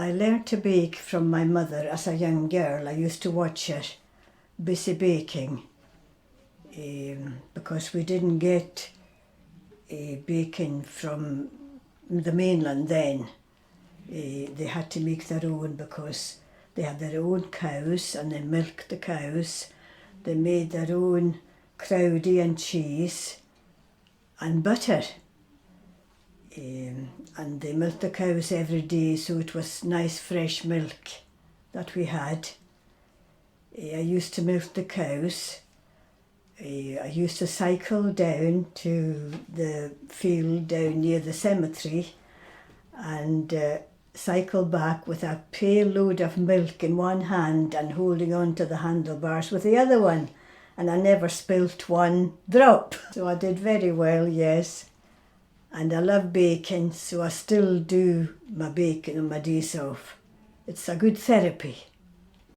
I learned to bake from my mother as a young girl. I used to watch her busy baking because we didn't get baking from the mainland then. They had to make their own because they had their own cows and they milked the cows. They made their own crowdie and cheese and butter. And they milked the cows every day, so it was nice fresh milk that we had. I used to milk the cows. I used to cycle down to the field down near the cemetery and cycle back with a pail load of milk in one hand and holding on to the handlebars with the other one. And I never spilt one drop. So I did very well, yes. And I love baking, so I still do my baking on my days off. It's a good therapy.